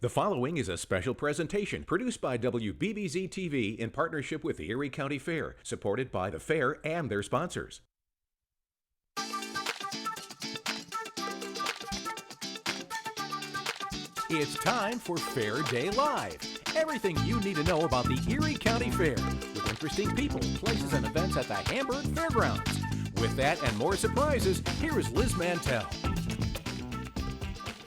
The following is a special presentation produced by WBBZ-TV in partnership with the Erie County Fair, supported by the fair and their sponsors. It's time for Fair Day Live. Everything you need to know about the Erie County Fair, with interesting people, places, and events at the Hamburg Fairgrounds. With that and more surprises, here is Liz Mantell.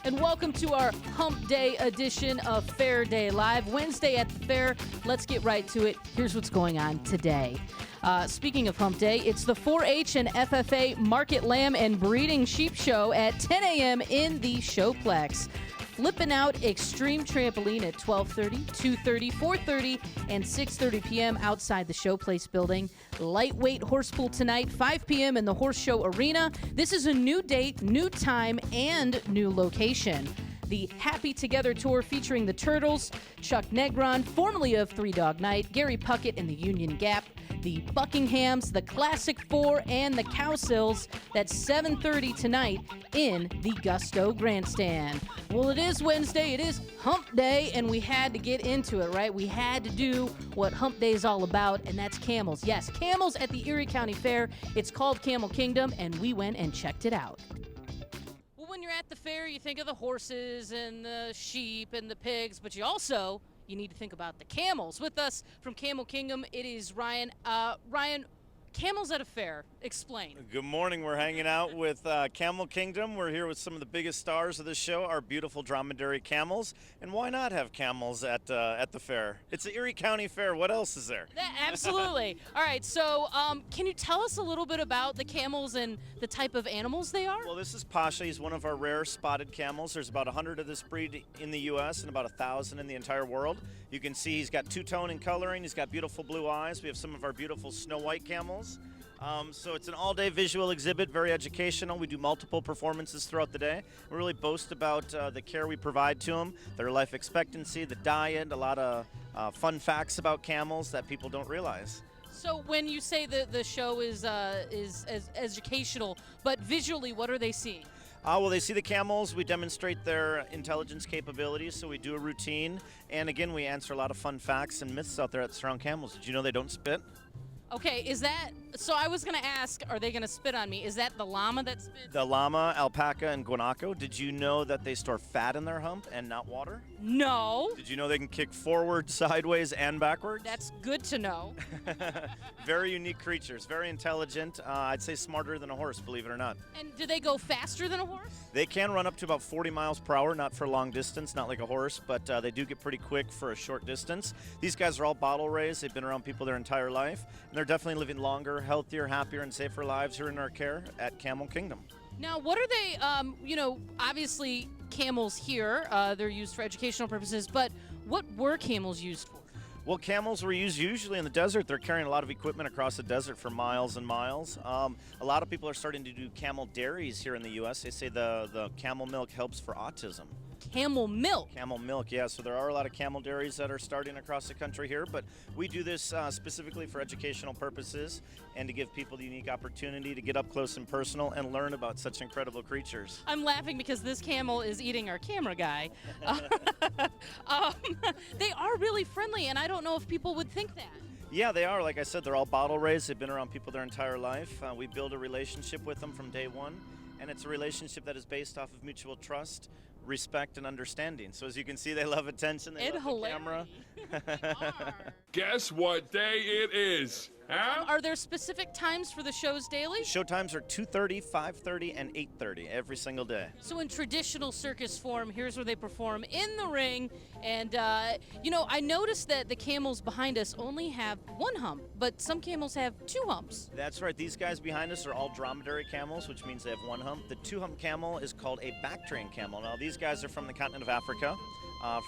And welcome to our Hump Day edition of Fair Day Live. Wednesday at the fair. Let's get right to it. Here's what's going on today. Speaking of Hump Day, it's the 4-H and FFA Market Lamb and Breeding Sheep Show at 10 a.m. in the Showplex. Flipping out Extreme Trampoline at 12:30, 2:30, 4:30, and 6:30 p.m. outside the Showplace building. Lightweight horse pool tonight, 5 p.m. in the Horse Show Arena. This is a new date, new time, and new location. The Happy Together Tour featuring the Turtles, Chuck Negron, formerly of Three Dog Night, Gary Puckett and the Union Gap, the Buckinghams, the Classic Four, and the Cowsills. That's 7:30 tonight in the Gusto Grandstand. Well, it is Wednesday, it is Hump Day, and we had to get into it, right? We had to do what Hump Day is all about, and that's camels. Yes, camels at the Erie County Fair. It's called Camel Kingdom, and we went and checked it out. When you're at the fair, you think of the horses and the sheep and the pigs, but you need to think about the camels. With us from Camel Kingdom, it is Ryan. Ryan, camels at a fair. Explain. Good morning. We're hanging out with Camel Kingdom. We're here with some of the biggest stars of the show, our beautiful dromedary camels. And why not have camels at the fair? It's the Erie County Fair. What else is there? Absolutely. All right. So can you tell us a little bit about the camels and the type of animals they are? Well, this is Pasha. He's one of our rare spotted camels. There's about 100 of this breed in the U.S. and about 1,000 in the entire world. You can see he's got two-tone in coloring. He's got beautiful blue eyes. We have some of our beautiful Snow White camels. So it's an all-day visual exhibit, very educational. We do multiple performances throughout the day. We really boast about the care we provide to them, their life expectancy, the diet, a lot of fun facts about camels that people don't realize. So when you say that the show is as educational, but visually, what are they seeing? Well, they see the camels. We demonstrate their intelligence capabilities, so we do a routine. And again, we answer a lot of fun facts and myths out there that surround camels. Did you know they don't spit? Okay, so I was going to ask, are they going to spit on me? Is that the llama that spits? The llama, alpaca, and guanaco. Did you know that they store fat in their hump and not water? No. Did you know they can kick forward, sideways, and backwards? That's good to know. Very unique creatures, very intelligent. I'd say smarter than a horse, believe it or not. And do they go faster than a horse? They can run up to about 40 miles per hour, not for long distance, not like a horse, but they do get pretty quick for a short distance. These guys are all bottle raised. They've been around people their entire life, and they're definitely living longer, healthier, happier, and safer lives here in our care at Camel Kingdom. Now, what are they, obviously camels here, they're used for educational purposes, but what were camels used for? Well, camels were used usually in the desert. They're carrying a lot of equipment across the desert for miles and miles. A lot of people are starting to do camel dairies here in the U.S. They say the camel milk helps for autism. Camel milk? Camel milk, yeah. So there are a lot of camel dairies that are starting across the country here, but we do this specifically for educational purposes and to give people the unique opportunity to get up close and personal and learn about such incredible creatures. I'm laughing because this camel is eating our camera guy. They are really friendly, and I don't know if people would think that. Yeah, they are. Like I said, they're all bottle raised. They've been around people their entire life. We build a relationship with them from day one, and it's a relationship that is based off of mutual trust, respect, and understanding. So as you can see, they love attention. They love the camera. They are. Guess what day it is? Huh? Are there specific times for the shows daily? Show times are 2:30, 5:30, and 8:30 every single day. So in traditional circus form, here's where they perform in the ring. And, I noticed that the camels behind us only have one hump, but some camels have two humps. That's right. These guys behind us are all dromedary camels, which means they have one hump. The two-hump camel is called a back-train camel. Now, these guys are from the continent of Africa,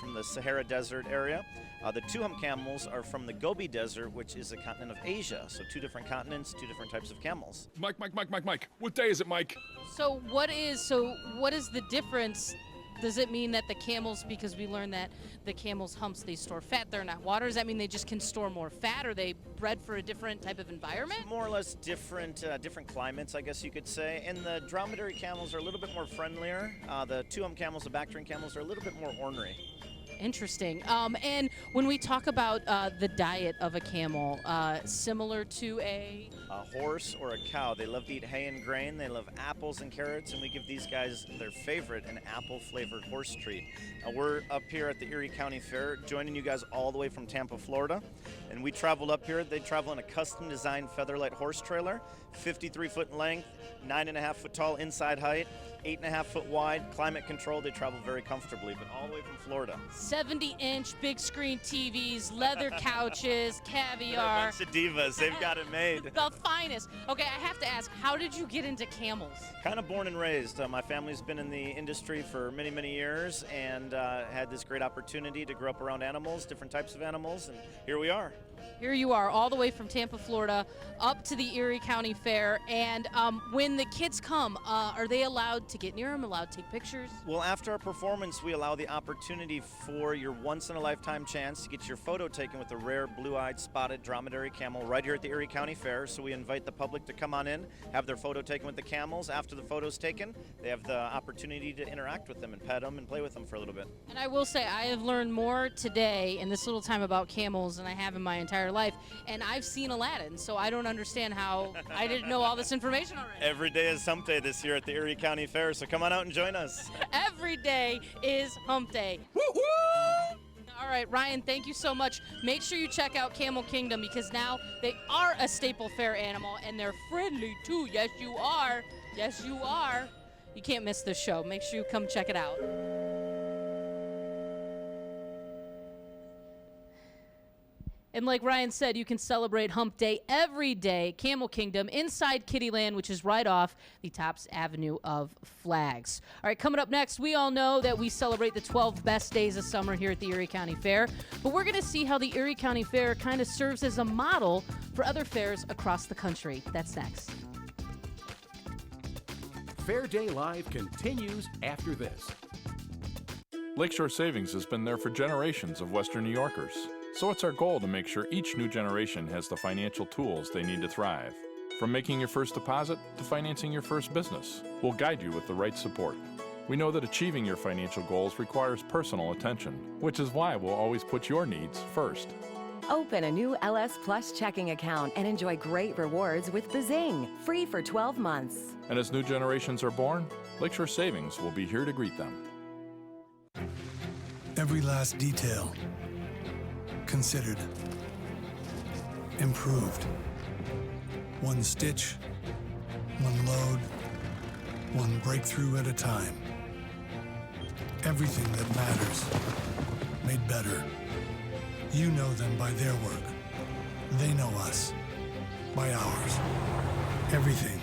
from the Sahara Desert area. The two-hump camels are from the Gobi Desert, which is the continent of Asia. So two different continents, two different types of camels. Mike. What day is it, Mike? So what is the difference? Does it mean that the camels, because we learned that the camels' humps, they store fat, they're not water, does that mean they just can store more fat? Are they bred for a different type of environment? More or less different climates, I guess you could say. And the dromedary camels are a little bit more friendlier. The two-hump camels, the back-train camels, are a little bit more ornery. Interesting. And when we talk about the diet of a camel, similar to a horse or a cow, they love to eat hay and grain. They love apples and carrots, and we give these guys their favorite, an apple-flavored horse treat. We're up here at the Erie County Fair, joining you guys all the way from Tampa, Florida. And we traveled up here. They travel in a custom-designed Featherlight horse trailer, 53 foot in length, 9.5 foot tall inside height, 8.5 foot wide, climate controlled. They travel very comfortably, but all the way from Florida. 70-inch big screen TVs, leather couches, caviar. They're a bunch of divas. They've got it made. The finest. Okay, I have to ask, how did you get into camels? Kind of born and raised. My family's been in the industry for many, many years, and had this great opportunity to grow up around animals, different types of animals, and here we are. Here you are, all the way from Tampa, Florida, up to the Erie County Fair. And when the kids come, are they allowed to get near them, allowed to take pictures? Well, after our performance, we allow the opportunity for your once-in-a-lifetime chance to get your photo taken with a rare blue-eyed spotted dromedary camel right here at the Erie County Fair. So we invite the public to come on in, have their photo taken with the camels. After the photo's taken, they have the opportunity to interact with them and pet them and play with them for a little bit. And I will say, I have learned more today in this little time about camels than I have in my entire life. And I've seen Aladdin, so I don't understand how I didn't know all this information already. Every day is hump day this year at the Erie County Fair, so come on out and join us. Every day is hump day. Woo-hoo! All right, Ryan, thank you so much. Make sure you check out Camel Kingdom, because now they are a staple fair animal, and they're friendly too. Yes, you are. Yes, you are. You can't miss this show. Make sure you come check it out. And like Ryan said, you can celebrate Hump Day every day, Camel Kingdom, inside Kittyland, which is right off the Tops Avenue of Flags. All right, coming up next, we all know that we celebrate the 12 best days of summer here at the Erie County Fair, but we're going to see how the Erie County Fair kind of serves as a model for other fairs across the country. That's next. Fair Day Live continues after this. Lakeshore Savings has been there for generations of Western New Yorkers. So it's our goal to make sure each new generation has the financial tools they need to thrive. From making your first deposit to financing your first business, we'll guide you with the right support. We know that achieving your financial goals requires personal attention, which is why we'll always put your needs first. Open a new LS Plus checking account and enjoy great rewards with Bazing, free for 12 months. And as new generations are born, Lakeshore Savings will be here to greet them. Every last detail considered, improved. One stitch, one load, one breakthrough at a time. Everything that matters, made better. You know them by their work. They know us by ours. Everything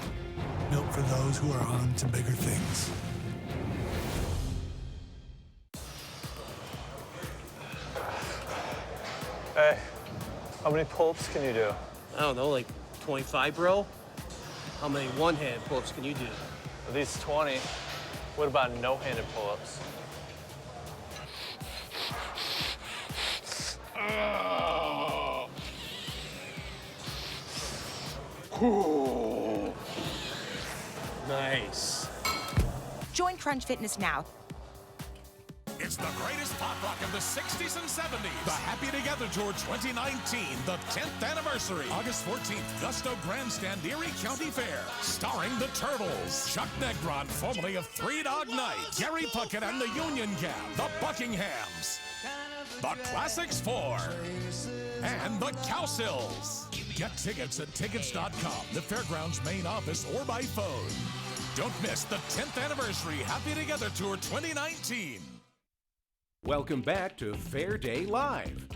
built for those who are on to bigger things. Hey, how many pull-ups can you do? I don't know, like 25, bro? How many one-hand pull-ups can you do? At least 20. What about no-handed pull-ups? Nice. Join Crunch Fitness now. It's the greatest pop rock of the 60s and 70s. The Happy Together Tour 2019, the 10th anniversary. August 14th, Gusto Grandstand, Erie County Fair. Starring the Turtles, Chuck Negron, formerly of Three Dog Night, Gary Puckett and the Union Gap, the Buckinghams, the Classics 4, and the Cowsills. Get tickets at tickets.com, the fairground's main office, or by phone. Don't miss the 10th anniversary Happy Together Tour 2019. Welcome back to Fair Day Live.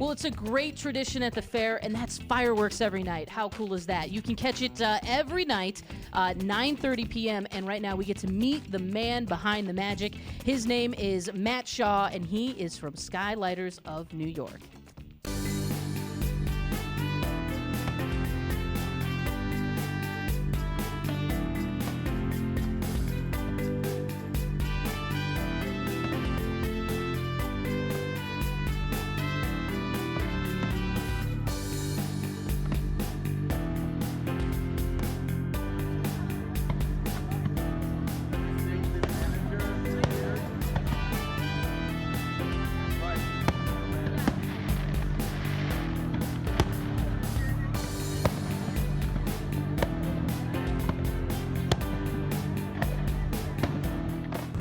Well, it's a great tradition at the fair, and that's fireworks every night. How cool is that? You can catch it every night, 9:30 p.m., and right now we get to meet the man behind the magic. His name is Matt Shaw, and he is from Skylighters of New York.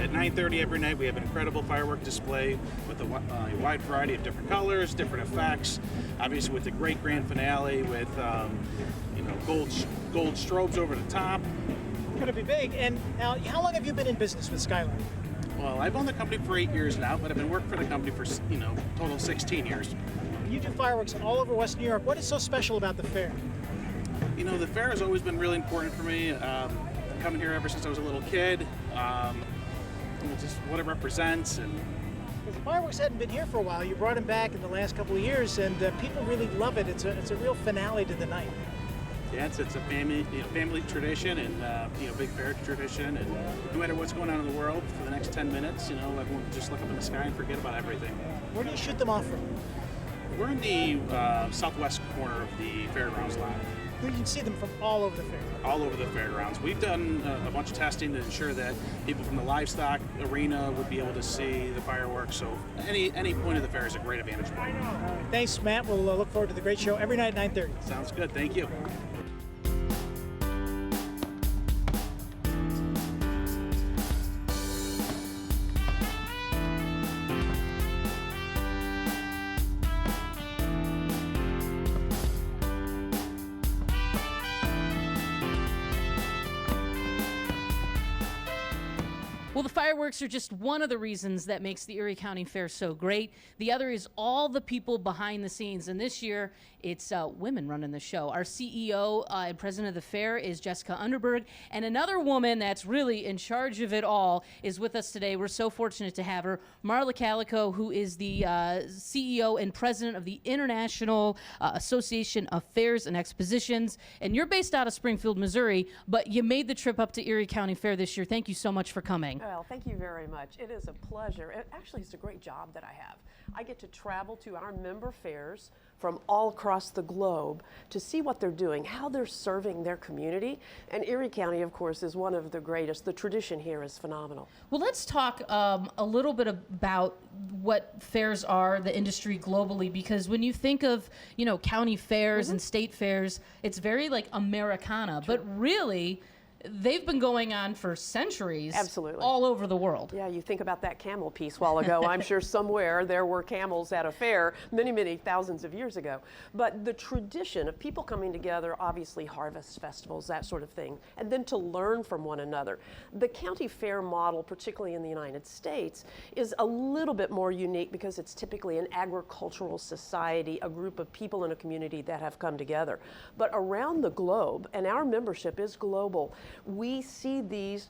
At 9:30 every night, we have an incredible firework display with a wide variety of different colors, different effects. Obviously, with the great grand finale with gold strobes over the top. Going to be big. And now, how long have you been in business with Skylight? Well, I've owned the company for 8 years now, but I've been working for the company for total 16 years. You do fireworks all over West New York. What is so special about the fair? The fair has always been really important for me. Coming here ever since I was a little kid. Just what it represents. And the fireworks hadn't been here for a while. You brought them back in the last couple of years, and people really love it. It's a real finale to the night. Yeah, it's a family tradition and big fair tradition. And no matter what's going on in the world for the next 10 minutes, everyone can just look up in the sky and forget about everything. Where do you shoot them off from? We're in the southwest corner of the fairgrounds lot. You can see them from all over the fair. All over the fairgrounds. We've done a bunch of testing to ensure that people from the livestock arena would be able to see the fireworks. So any point of the fair is a great advantage point. Thanks, Matt. We'll look forward to the great show every night at 9:30. Sounds good. Thank you. Well, the fireworks are just one of the reasons that makes the Erie County Fair so great. The other is all the people behind the scenes. And this year, it's women running the show. Our CEO and president of the fair is Jessica Underberg. And another woman that's really in charge of it all is with us today. We're so fortunate to have her, Marla Calico, who is the CEO and president of the International Association of Fairs and Expositions. And you're based out of Springfield, Missouri, but you made the trip up to Erie County Fair this year. Thank you so much for coming. Well, thank you very much. It is a pleasure. Actually, it's a great job that I have. I get to travel to our member fairs from all across the globe to see what they're doing, how they're serving their community. And Erie County, of course, is one of the greatest. The tradition here is phenomenal. Well, let's talk a little bit about what fairs are, the industry globally, because when you think of, county fairs and state fairs, it's very like Americana, but really, they've been going on for centuries. Absolutely. All over the world. Yeah, you think about that camel piece a while ago. I'm sure somewhere there were camels at a fair many, many thousands of years ago. But the tradition of people coming together, obviously harvest festivals, that sort of thing, and then to learn from one another. The county fair model, particularly in the United States, is a little bit more unique because it's typically an agricultural society, a group of people in a community that have come together. But around the globe, and our membership is global, we see these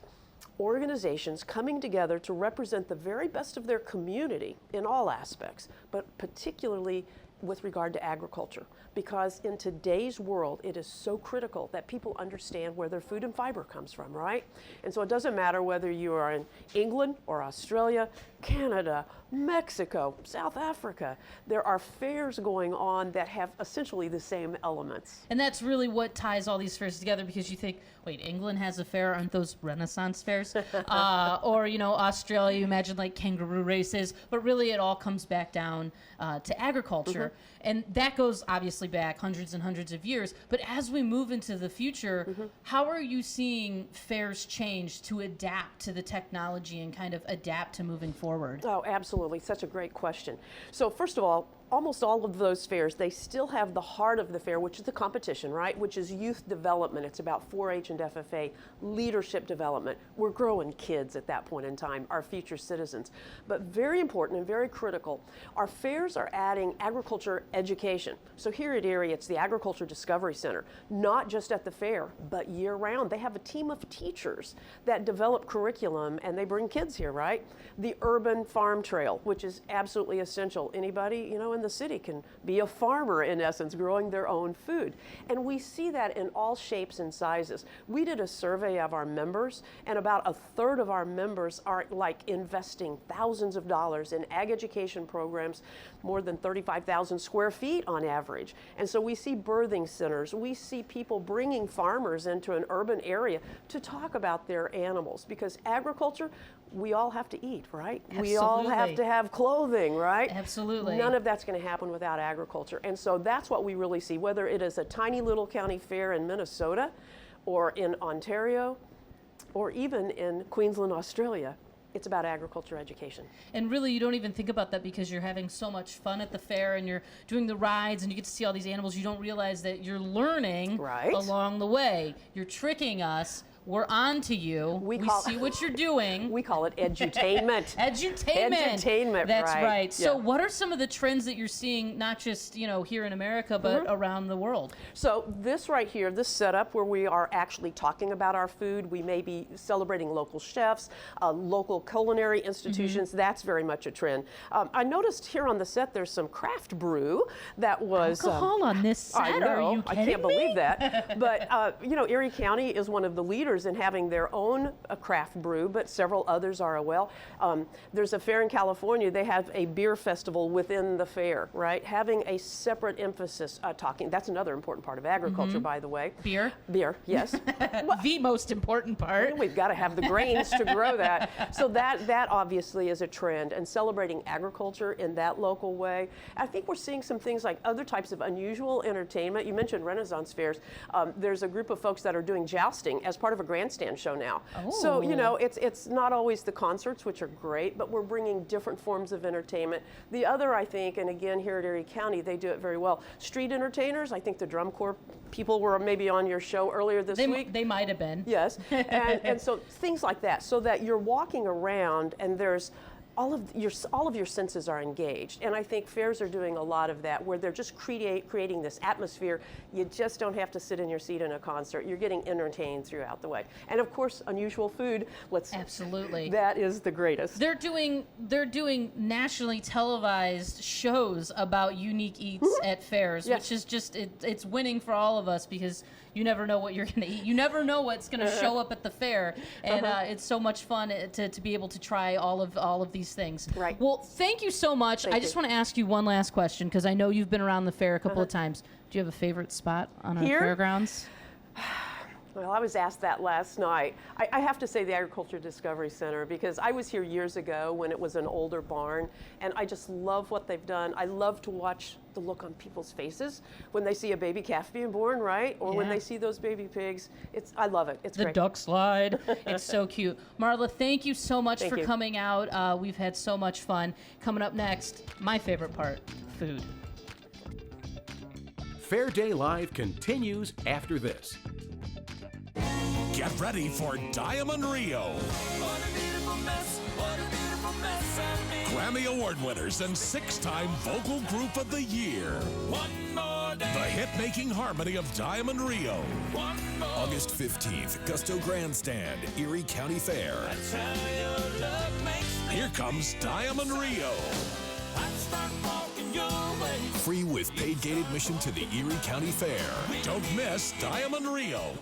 organizations coming together to represent the very best of their community in all aspects, but particularly with regard to agriculture, because in today's world it is so critical that people understand where their food and fiber comes from, right? And so it doesn't matter whether you are in England or Australia, Canada, Mexico, South Africa, there are fairs going on that have essentially the same elements. And that's really what ties all these fairs together, because you think, wait, England has a fair, aren't those Renaissance fairs? Or, Australia, you imagine like kangaroo races, but really it all comes back down to agriculture. And that goes obviously back hundreds and hundreds of years. But as we move into the future, how are you seeing fairs change to adapt to the technology and kind of adapt to moving forward? Oh, absolutely. Such a great question. So first of all, almost all of those fairs, they still have the heart of the fair, which is the competition, right? Which is youth development. It's about 4-H and FFA, leadership development. We're growing kids at that point in time, our future citizens. But very important and very critical, our fairs are adding agriculture education. So here at Erie, it's the Agriculture Discovery Center, not just at the fair, but year-round. They have a team of teachers that develop curriculum, and they bring kids here, right? The Urban Farm Trail, which is absolutely essential. Anybody, in the city can be a farmer, in essence, growing their own food. And we see that in all shapes and sizes. We did a survey of our members, and about a third of our members are like investing thousands of dollars in ag education programs, more than 35,000 square feet on average. And so we see birthing centers. We see people bringing farmers into an urban area to talk about their animals, because agriculture, we all have to eat, right? Absolutely. We all have to have clothing, right? Absolutely. None of that's going to happen without agriculture. And so that's what we really see, whether it is a tiny little county fair in Minnesota or in Ontario or even in Queensland, Australia. It's about agriculture education. And really, you don't even think about that because you're having so much fun at the fair and you're doing the rides and you get to see all these animals. You don't realize that you're learning along the way. You're tricking us. We're on to you. We see what you're doing. We call it edutainment. Edutainment. That's right. Yeah. So what are some of the trends that you're seeing, not just here in America, but around the world? So this right here, this setup where we are actually talking about our food, we may be celebrating local chefs, local culinary institutions. That's very much a trend. I noticed here on the set there's some craft brew that was alcohol on this set. I know. Are you kidding I can't me? believe that. But Erie County is one of the leaders in having their own craft brew, but several others are as well. There's a fair in California. They have a beer festival within the fair, right? Having a separate emphasis, that's another important part of agriculture, by the way. Beer? Beer, yes. The most important part. We've got to have the grains to grow that. So that obviously is a trend, and celebrating agriculture in that local way. I think we're seeing some things like other types of unusual entertainment. You mentioned Renaissance fairs. There's a group of folks that are doing jousting as part of a grandstand show now. So, it's not always the concerts, which are great, but we're bringing different forms of entertainment. The other, I think, and again, here at Erie County, they do it very well. Street entertainers, I think the drum corps people were maybe on your show earlier this week. They might have been. Yes, and so things like that, so that you're walking around and there's all of your senses are engaged, and I think fairs are doing a lot of that, where they're just creating this atmosphere. You just don't have to sit in your seat in a concert. You're getting entertained throughout the way, and of course, unusual food. Absolutely. That is the greatest. They're doing nationally televised shows about unique eats at fairs, which is just it's winning for all of us because you never know what you're going to eat. You never know what's going to show up at the fair, and it's so much fun to be able to try all of these things. Right. Well, thank you so much. I just want to ask you one last question because I know you've been around the fair a couple of times. Do you have a favorite spot on our fairgrounds? Well, I was asked that last night. I have to say the Agriculture Discovery Center, because I was here years ago when it was an older barn, and I just love what they've done. I love to watch the look on people's faces when they see a baby calf being born, right? Or when they see those baby pigs. I love it. It's the great. duck slide. It's so cute. Marla, thank you so much for coming out. We've had so much fun. Coming up next, my favorite part, food. Fair Day Live continues after this. Get ready for Diamond Rio. Grammy Award winners and 6-time Vocal Group of the Year. The hit-making harmony of Diamond Rio. August 15th, Gusto Grandstand, Erie County Fair. Here comes Diamond Rio. Free with paid gate admission to the Erie County Fair. Don't miss Diamond Rio.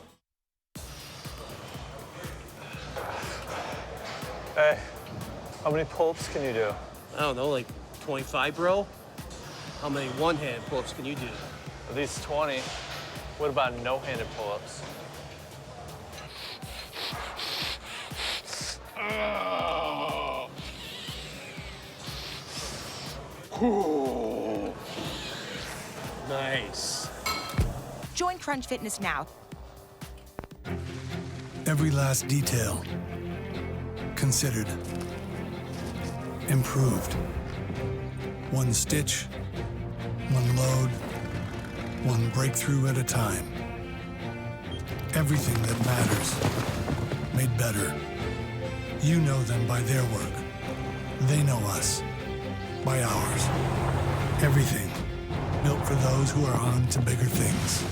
Hey, how many pull-ups can you do? I don't know, like 25, bro? How many one-hand pull-ups can you do? At least 20. What about no-handed pull-ups? Nice. Join Crunch Fitness now. Every last detail considered, improved. One stitch, one load, one breakthrough at a time. Everything that matters, made better. You know them by their work. They know us by ours. Everything built for those who are on to bigger things.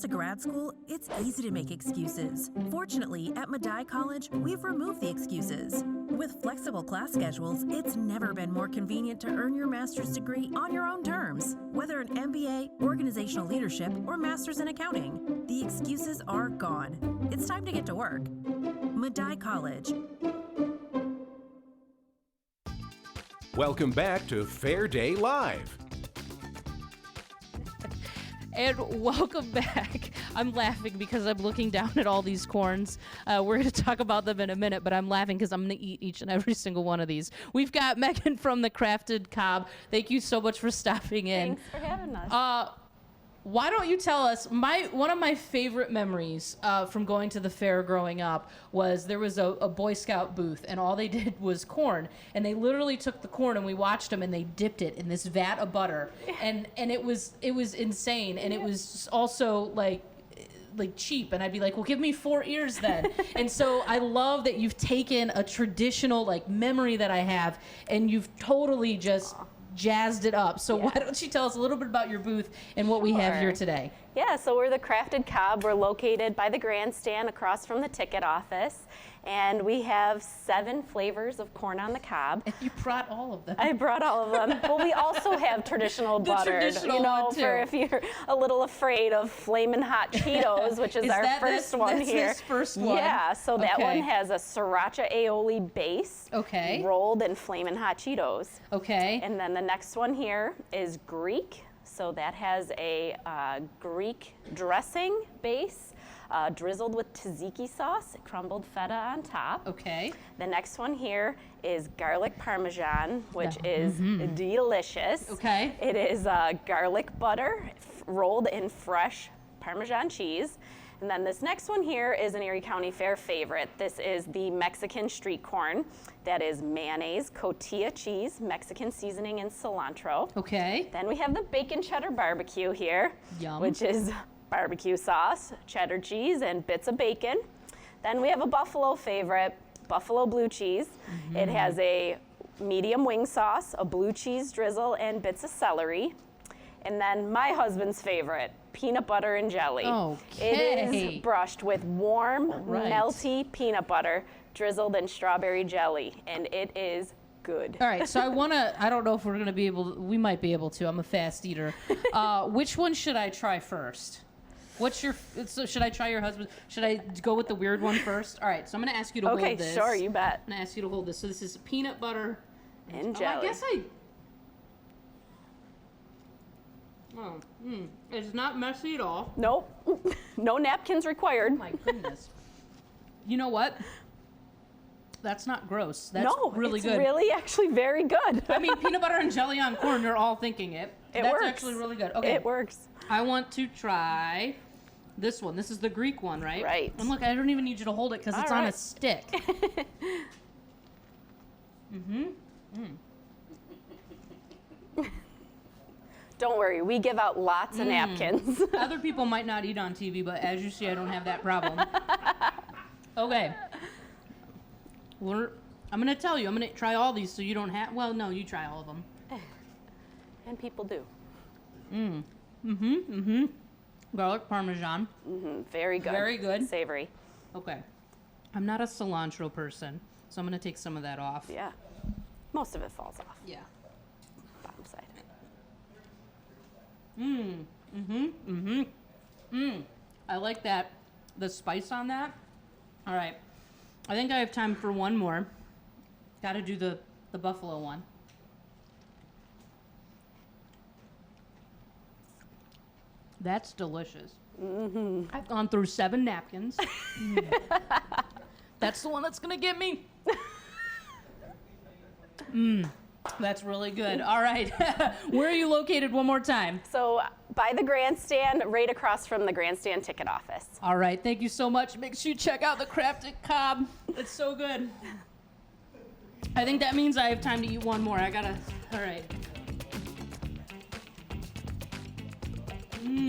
To grad school, it's easy to make excuses. Fortunately, at Medaille College, we've removed the excuses. With flexible class schedules, it's never been more convenient to earn your master's degree on your own terms. Whether an MBA, organizational leadership, or master's in accounting, the excuses are gone. It's time to get to work. Medaille College. Welcome back to Fair Day Live. And welcome back. I'm laughing because I'm looking down at all these corns. We're going to talk about them in a minute, but I'm laughing because I'm going to eat each and every single one of these. We've got Megan from the Crafted Cob. Thank you so much for stopping in. Thanks for having us. Why don't you tell us, one of my favorite memories from going to the fair growing up was there was a Boy Scout booth, and all they did was corn. And they literally took the corn, and we watched them, and they dipped it in this vat of butter. And it was insane. And it was also like cheap, and I'd be like, well, give me 4 ears then. And so I love that you've taken a traditional like memory that I have, and you've totally just jazzed it up. So why don't you tell us a little bit about your booth and what we have here today? Yeah, so we're the Crafted Cob. We're located by the grandstand across from the ticket office. And we have 7 flavors of corn on the cob. And you brought all of them. I brought all of them. Well, we also have traditional buttered, for if you're a little afraid of Flamin' Hot Cheetos, which is our first one here. This first one? Yeah, so that one has a sriracha aioli base. Okay. Rolled in Flamin' Hot Cheetos. Okay. And then the next one here is Greek. So that has a Greek dressing base. Drizzled with tzatziki sauce, crumbled feta on top. Okay. The next one here is garlic parmesan, which is delicious. Okay. It is garlic butter rolled in fresh Parmesan cheese. And then this next one here is an Erie County Fair favorite. This is the Mexican street corn. That is mayonnaise, cotija cheese, Mexican seasoning, and cilantro. Okay. Then we have the bacon cheddar barbecue here, which is barbecue sauce, cheddar cheese, and bits of bacon. Then we have a buffalo favorite, buffalo blue cheese. It has a medium wing sauce, a blue cheese drizzle, and bits of celery. And then my husband's favorite, peanut butter and jelly. Okay. It is brushed with warm, melty peanut butter drizzled in strawberry jelly, and it is good. All right, so I don't know if we're going to be able to, we might be able to. I'm a fast eater. Which one should I try first? So should I try your husband? Should I go with the weird one first? All right, so I'm going to ask you to hold this. Okay, sure, you bet. I'm going to ask you to hold this. So this is peanut butter and jelly. It's not messy at all. Nope. No napkins required. Oh my goodness. You know what? That's not gross. That's really good. It's really actually very good. I mean, peanut butter and jelly on corn, you're all thinking it. That's works. Actually really good. Okay. It works. I want to try this one. This is the Greek one, right? Right. And look, I don't even need you to hold it because it's on a stick. Don't worry, we give out lots of napkins. Other people might not eat on TV, but as you see, I don't have that problem. Okay. I'm going to tell you, I'm going to try all these so you don't have, well, no, you try all of them. And people do. Garlic parmesan. Very good. Very good. Savory. Okay. I'm not a cilantro person, so I'm going to take some of that off. Yeah. Most of it falls off. Yeah. Bottom side. I like that, the spice on that. All right. I think I have time for one more. Got to do the buffalo one. That's delicious. I've gone through 7 napkins. That's the one that's going to get me. That's really good. All right. Where are you located one more time? So by the grandstand, right across from the grandstand ticket office. All right. Thank you so much. Make sure you check out the Crafted Cob. It's so good. I think that means I have time to eat one more. All right.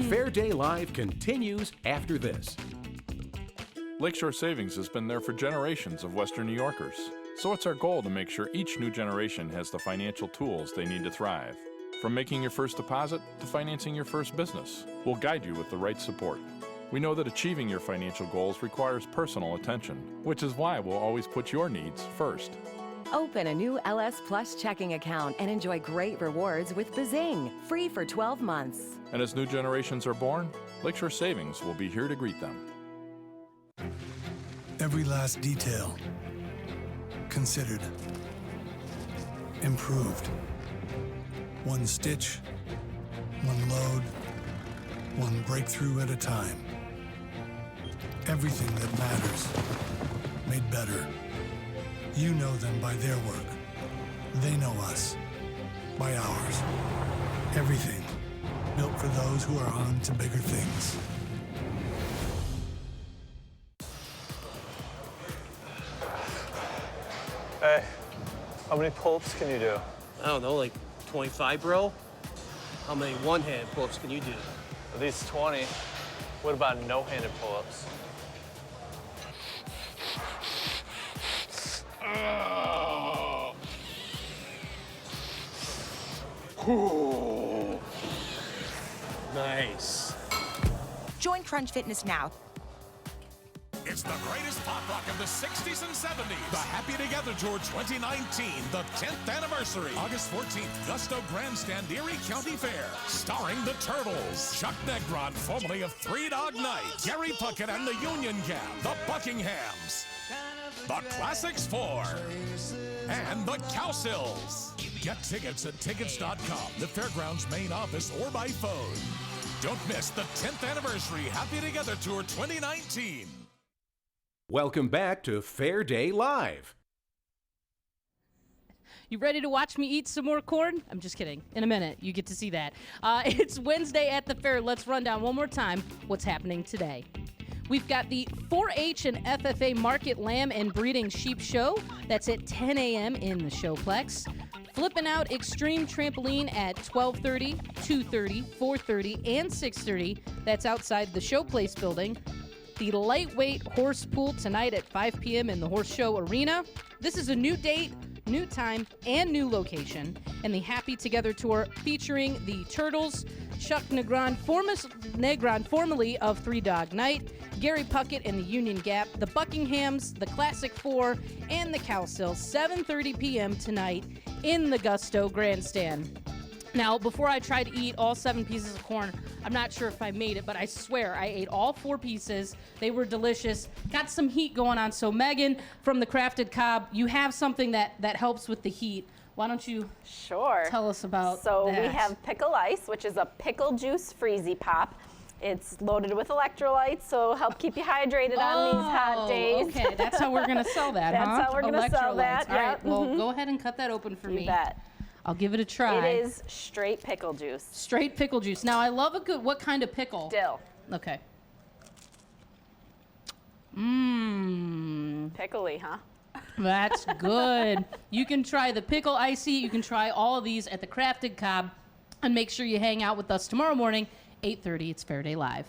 Fair Day Live continues after this. Lakeshore Savings has been there for generations of Western New Yorkers. So it's our goal to make sure each new generation has the financial tools they need to thrive. From making your first deposit to financing your first business, we'll guide you with the right support. We know that achieving your financial goals requires personal attention, which is why we'll always put your needs first. Open a new LS Plus checking account and enjoy great rewards with Bazing, free for 12 months. And as new generations are born, Lakeshore Savings will be here to greet them. Every last detail considered, improved. One stitch, one load, one breakthrough at a time. Everything that matters, made better. You know them by their work. They know us by ours. Everything built for those who are on to bigger things. Hey, how many pull-ups can you do? I don't know, like 25, bro? How many one-hand pull-ups can you do? At least 20. What about no-handed pull-ups? Nice. Join Crunch Fitness now. It's the greatest pop rock of the 60s and 70s. The Happy Together Tour 2019, the 10th anniversary. August 14th, Gusto Grandstand, Erie County Fair. Starring the Turtles, Chuck Negron, formerly of Three Dog Night, Gary Puckett and the Union Gap, the Buckinghams, the Classics 4, and the Cowsills. Get tickets at tickets.com, the fairground's main office, or by phone. Don't miss the 10th anniversary Happy Together Tour 2019. Welcome back to Fair Day Live. You ready to watch me eat some more corn? I'm just kidding. In a minute, you get to see that. It's Wednesday at the fair. Let's run down one more time what's happening today. We've got the 4-H and FFA Market Lamb and Breeding Sheep Show. That's at 10 a.m. in the Showplex. Flipping Out Extreme Trampoline at 12:30, 2:30, 4:30, and 6:30. That's outside the Showplace building. The Lightweight Horse Pool tonight at 5 p.m. in the Horse Show Arena. This is a new date, new time, and new location. And the Happy Together Tour featuring the Turtles, Chuck Negron, formerly of Three Dog Night, Gary Puckett and the Union Gap, the Buckinghams, the Classic 4, and the Cowsills, 7:30 p.m. tonight in the Gusto Grandstand. Now, before I try to eat all 7 pieces of corn, I'm not sure if I made it, but I swear I ate all 4 pieces. They were delicious. Got some heat going on. So, Megan, from the Crafted Cob, you have something that helps with the heat. Why don't you tell us about that? We have Pickle Ice, which is a pickle juice freezy pop. It's loaded with electrolytes, so help keep you hydrated on these hot days. Okay, that's how we're going to sell that, huh? That's how we're going to sell that. All right, well, go ahead and cut that open for me. You bet. I'll give it a try. It is straight pickle juice. Straight pickle juice. Now, I love a good, what kind of pickle? Dill. Okay. Pickly, huh? That's good. You can try the pickle icy. You can try all of these at the Crafted Cob. And make sure you hang out with us tomorrow morning, 8:30. It's Fair Day Live.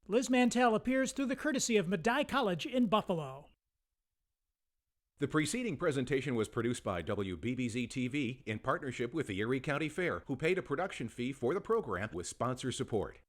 Liz Mantel appears through the courtesy of Medaille College in Buffalo. The preceding presentation was produced by WBBZ-TV in partnership with the Erie County Fair, who paid a production fee for the program with sponsor support.